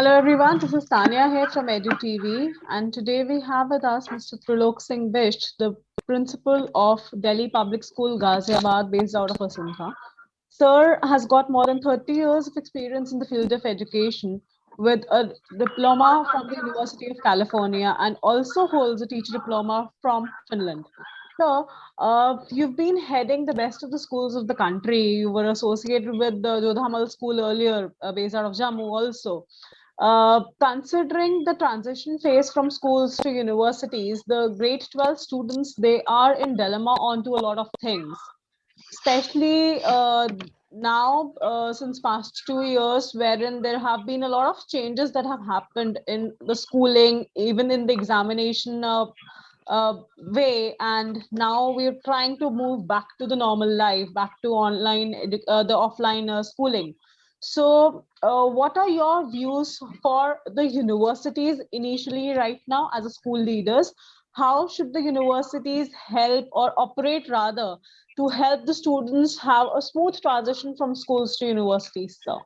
Hello everyone, this is Tanya here from EduTV, and today we have with us Mr. Trilok Singh Bist, the principal of Delhi Public School Ghaziabad, based out of Vasundhara. Sir has got more than 30 years of experience in the field of education with a diploma from the University of California and also holds a teacher diploma from Finland. So, you've been heading the best of the schools of the country. You were associated with the Jodhamal school earlier, based out of Jammu also. Considering the transition phase from schools to universities, the grade 12 students, they are in dilemma onto a lot of things, especially now since past 2 years, wherein there have been a lot of changes that have happened in the schooling, even in the examination way, and now we're trying to move back to the normal life, back to the offline schooling. So what are your views for the universities initially right now as a school leaders? How should the universities help or operate rather to help the students have a smooth transition from schools to universities, sir?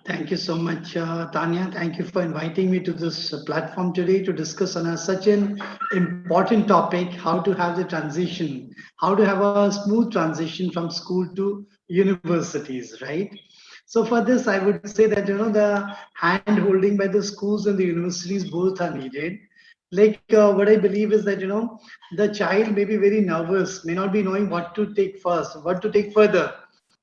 Thank you so much, Tanya. Thank you for inviting me to this platform today to discuss on such an important topic, how to have the transition, how to have a smooth transition from school to universities, right? So for this, I would say that, the hand holding by the schools and the universities both are needed. Like what I believe is that, the child may be very nervous, may not be knowing what to take first, what to take further,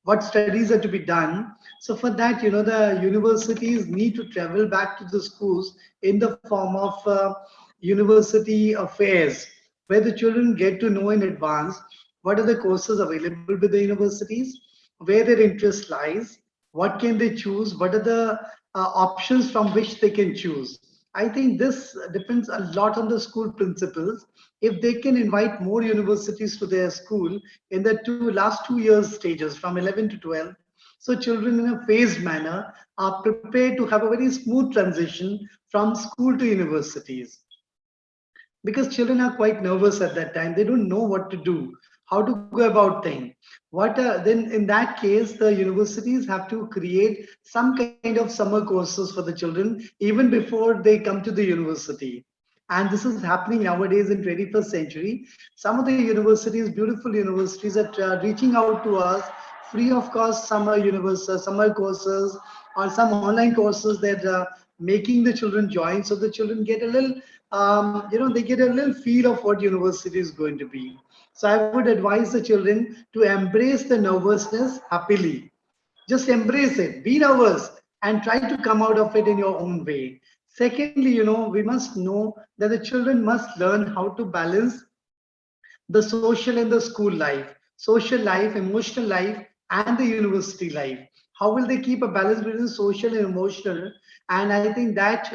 what studies are to be done. So for that, the universities need to travel back to the schools in the form of university affairs, where the children get to know in advance what are the courses available with the universities, where their interest lies, what can they choose, what are the options from which they can choose. I think this depends a lot on the school principals. If they can invite more universities to their school in the last 2 years stages from 11 to 12, so children in a phased manner are prepared to have a very smooth transition from school to universities, because children are quite nervous at that time. They don't know what to do, how to go about things. What then in that case, the universities have to create some kind of summer courses for the children even before they come to the university. And this is happening nowadays in 21st century. Some of the universities, beautiful universities, are reaching out to us free of cost summer courses, or some online courses that making the children join, so the children get a little they get a little feel of what university is going to be. So I would advise the children to embrace the nervousness happily. Just embrace it, be nervous, and try to come out of it in your own way. Secondly, we must know that the children must learn how to balance the social and the school life, social life, emotional life, and the university life. How will they keep a balance between social and emotional? And I think that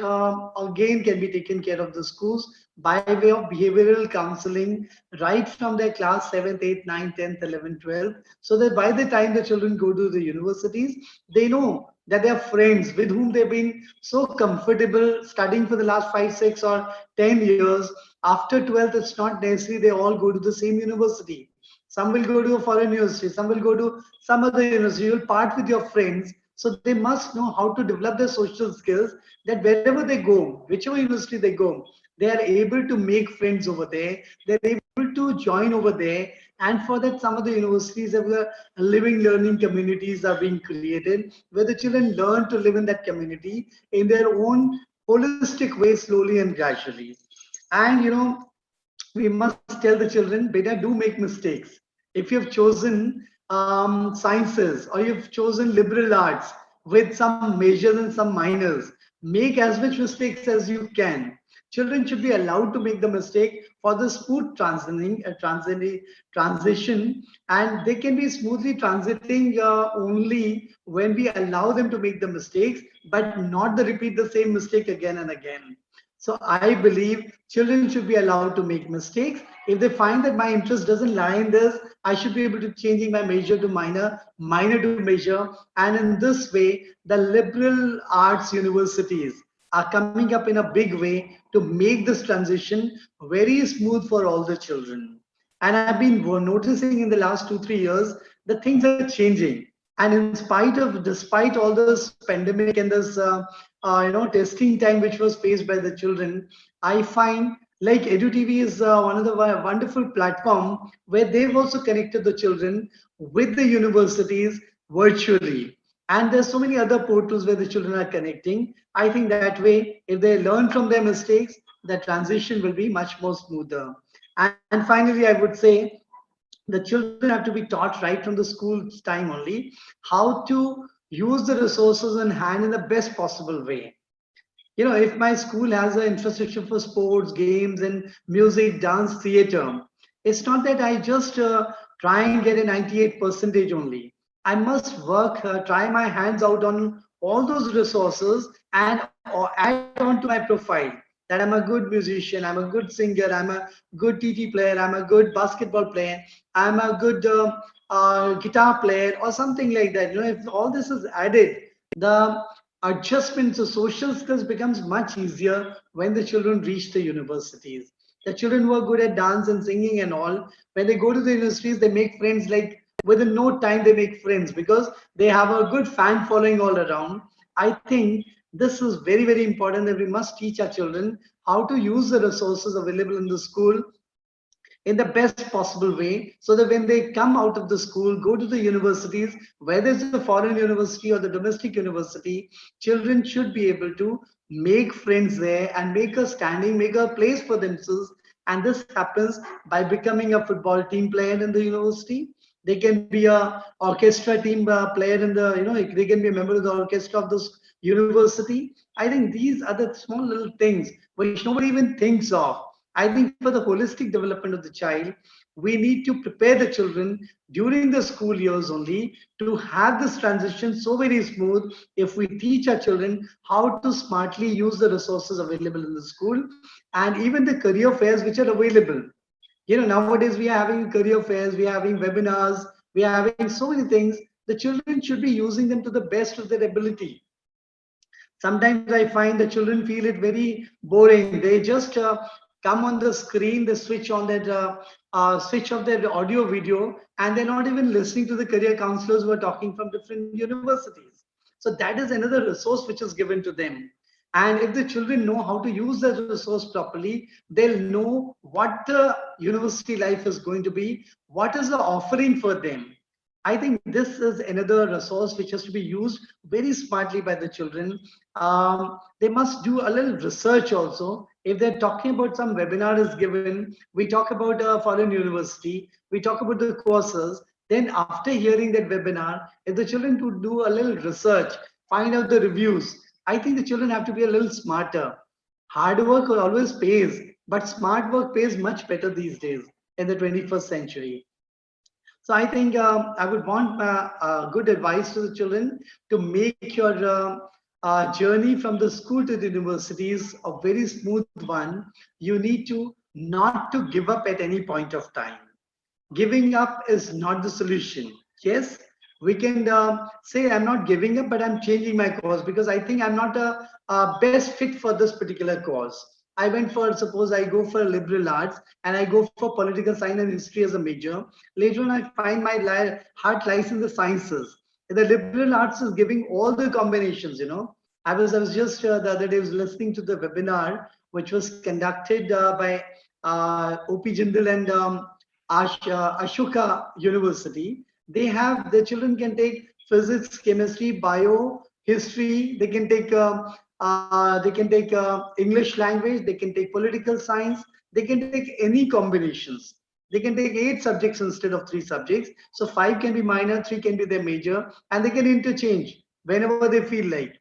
again can be taken care of the schools by way of behavioral counseling right from their class 7th, 8th, 9th, 10th, 11th, 12th, so that by the time the children go to the universities, they know that they are friends with whom they've been so comfortable studying for the last 5, 6, or 10 years. After 12th, it's not necessary they all go to the same university. Some will go to a foreign university, some will go to some other university. You'll part with your friends. So they must know how to develop their social skills, that wherever they go, whichever university they go, they are able to make friends over there. They're able to join over there. And for that, some of the universities have living learning communities are being created, where the children learn to live in that community in their own holistic way, slowly and gradually. And we must tell the children, beta, do make mistakes. If you've chosen sciences, or you've chosen liberal arts with some majors and some minors, make as much mistakes as you can. Children should be allowed to make the mistake for the smooth transition, and they can be smoothly transiting only when we allow them to make the mistakes, but not to repeat the same mistake again and again. So I believe children should be allowed to make mistakes. If they find that my interest doesn't lie in this, I should be able to changing my major to minor, minor to major. And in this way, the liberal arts universities are coming up in a big way to make this transition very smooth for all the children. And I've been noticing in the last 2, 3 years that things are changing. And despite all this pandemic and this testing time which was faced by the children, I find like EduTV is one of the wonderful platform where they've also connected the children with the universities virtually. And there's so many other portals where the children are connecting. I think that way, if they learn from their mistakes, the transition will be much more smoother. And finally, I would say the children have to be taught right from the school's time only how to use the resources in hand in the best possible way. If my school has an infrastructure for sports, games, and music, dance, theater, it's not that I just try and get a 98 percentage only. I must work, try my hands out on all those resources and or add on to my profile that I'm a good musician, I'm a good singer, I'm a good TT player, I'm a good basketball player, I'm a good guitar player, or something like that. If all this is added, the adjustments of social skills becomes much easier when the children reach the universities. The children who are good at dance and singing and all, when they go to the universities, they make friends like within no time they make friends because they have a good fan following all around. I think this is very, very important that we must teach our children how to use the resources available in the school in the best possible way so that when they come out of the school, go to the universities, whether it's a foreign university or the domestic university, children should be able to make friends there and make a place for themselves. And this happens by becoming a football team player in the university. They can be a orchestra team player in the, they can be a member of the orchestra of this university. I think these are the small little things which nobody even thinks of. I think for the holistic development of the child, we need to prepare the children during the school years only to have this transition so very smooth if we teach our children how to smartly use the resources available in the school and even the career fairs which are available. Nowadays we are having career fairs, we are having webinars, we are having so many things. The children should be using them to the best of their ability. Sometimes I find the children feel it very boring. They just come on the screen, they switch off their audio video, and they're not even listening to the career counselors who are talking from different universities. So that is another resource which is given to them. And if the children know how to use that resource properly, they'll know what the university life is going to be, what is the offering for them. I think this is another resource which has to be used very smartly by the children. They must do a little research also. If they're talking about some webinar is given, we talk about a foreign university, we talk about the courses. Then after hearing that webinar, if the children could do a little research, find out the reviews, I think the children have to be a little smarter. Hard work always pays, but smart work pays much better these days in the 21st century. So I think I would want good advice to the children to make your journey from the school to the universities a very smooth one. You need to not to give up at any point of time. Giving up is not the solution. Yes, we can say I'm not giving up, but I'm changing my course because I think I'm not a best fit for this particular course. I went for, suppose I go for liberal arts and I go for political science and history as a major. Later on, I find my heart lies in the sciences. The liberal arts is giving all the combinations. I was just the other day was listening to the webinar which was conducted by OP Jindal and Ashoka University. The children can take physics, chemistry, bio, history. They can take English language. They can take political science. They can take any combinations. They can take 8 subjects instead of 3 subjects. So 5 can be minor, 3 can be their major, and they can interchange whenever they feel like.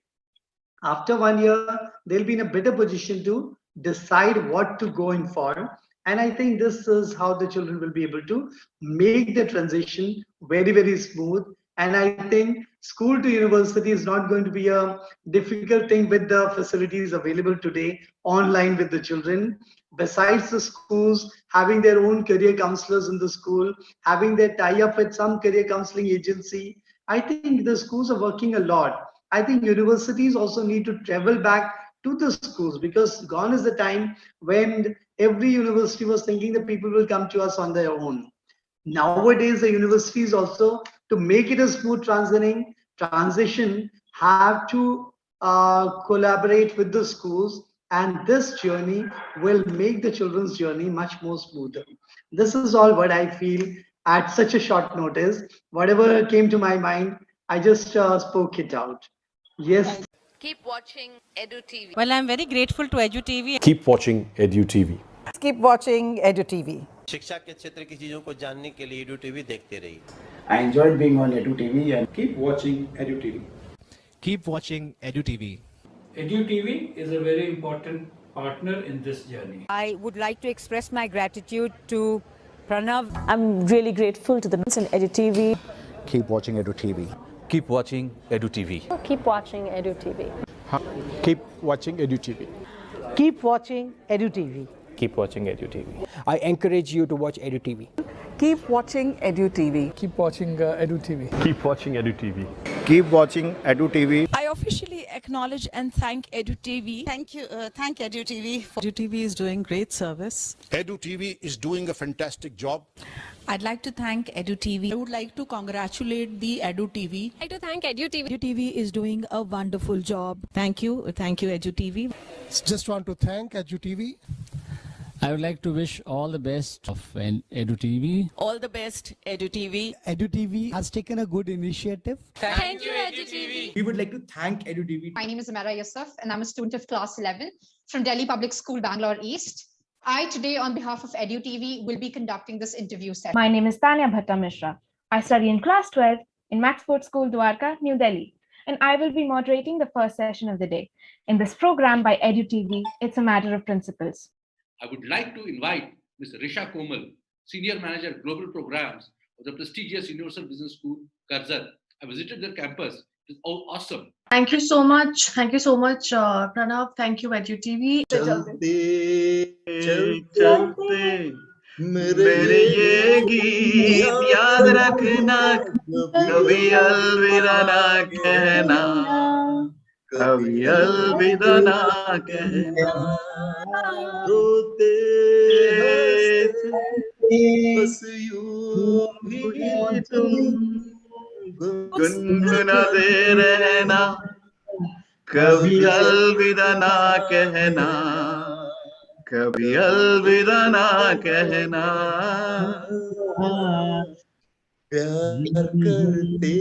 After 1 year, they'll be in a better position to decide what to go in for. And I think this is how the children will be able to make the transition very, very smooth. And I think school to university is not going to be a difficult thing with the facilities available today online with the children. Besides the schools having their own career counselors in the school, having their tie up with some career counseling agency, I think the schools are working a lot. I think universities also need to travel back to the schools because gone is the time when every university was thinking that people will come to us on their own. Nowadays, the universities also to make it a smooth transition have to collaborate with the schools, and this journey will make the children's journey much more smoother. This is all what I feel at such a short notice. Whatever came to my mind, I just spoke it out. Yes. Keep watching Edu TV. Well, I'm very grateful to Edu TV. Keep watching Edu TV. Keep watching Edu TV. शिक्षा के क्षेत्र की चीजों को जानने के लिए edu TV देखते रहिए. I enjoyed being on Edu TV and keep watching Edu TV. Keep watching Edu TV. Edu TV is a very important partner in this journey. I would like to express my gratitude to Pranav. I'm really grateful to the Bist and Edu TV. Keep watching Edu TV. Keep watching Edu TV. Keep watching Edu TV. Keep watching Edu TV. Keep watching Edu TV. Keep watching Edu TV. I encourage you to watch Edu TV. Keep watching Edu TV. Keep watching Edu TV. Keep watching Edu TV. Keep watching Edu TV. I officially acknowledge and thank Edu TV. Thank you, thank Edu TV. Edu TV is doing great service. Edu TV is doing a fantastic job. I'd like to thank Edu TV. I would like to congratulate the Edu TV. I'd like to thank Edu TV. Edu TV is doing a wonderful job. Thank you Edu TV. Just want to thank Edu TV. I would like to wish all the best of Edu TV. All the best, Edu TV. Edu TV has taken a good initiative. Thank you, Edu TV. We would like to thank Edu TV. My name is Amara Yusuf and I'm a student of class 11 from Delhi Public School, Bangalore East. I today on behalf of Edu TV will be conducting this interview session. My name is Tanya Mishra. I study in class 12 in Maxford School, Dwarka, New Delhi, and I will be moderating the first session of the day. In this program by Edu TV, it's a matter of principles. I would like to invite Ms. Risha Komal, Senior Manager Global Programs of the prestigious Universal Business School, Karzat. I visited their campus. It is awesome. Thank you so much. Thank you so much, Pranav. Thank you, Edu TV. मेरे ये गीत याद रखना, कभी अलविदा ना कहना, कभी अलविदा ना कहना. रोते बस यूं ही तुम गुनगुनाते रहना, कभी अलविदा ना कहना, कभी अलविदा ना कहना. प्यार करते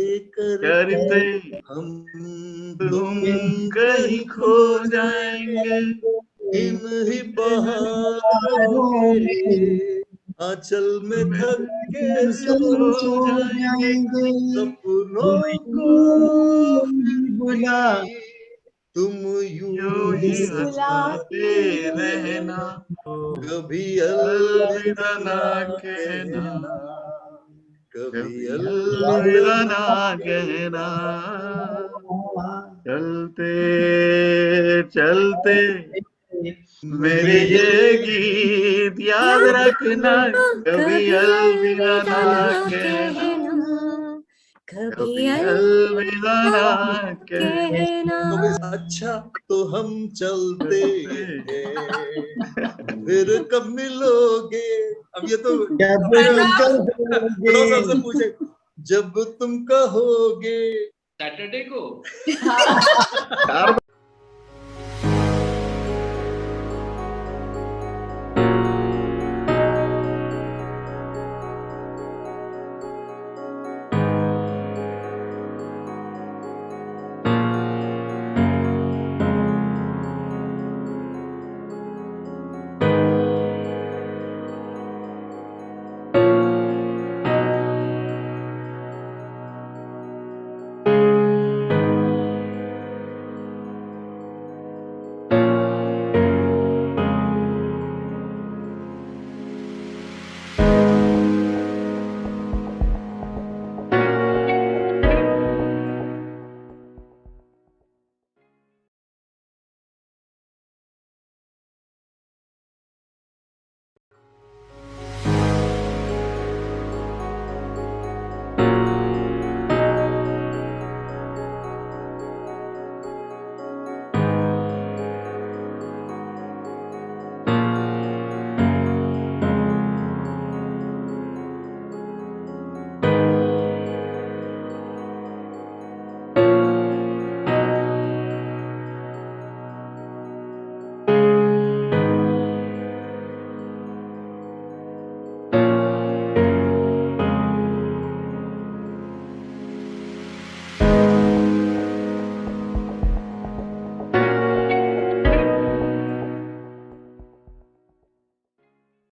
करते हम तुम कहीं खो जाएंगे, इन ही बहारों के आंचल में थक के सो जाएंगे. सपनों को बुला तुम यूं ही हंसाते रहना, कभी अलविदा ना कहना, कभी अलविदा ना कहना. चलते चलते मेरे ये गीत याद रखना, कभी अलविदा ना कहना, कभी अलविदा ना कहना. अच्छा तो हम चलते हैं, फिर कब मिलोगे. अब ये तो सबसे पूछे, जब तुम कहोगे. सैटरडे को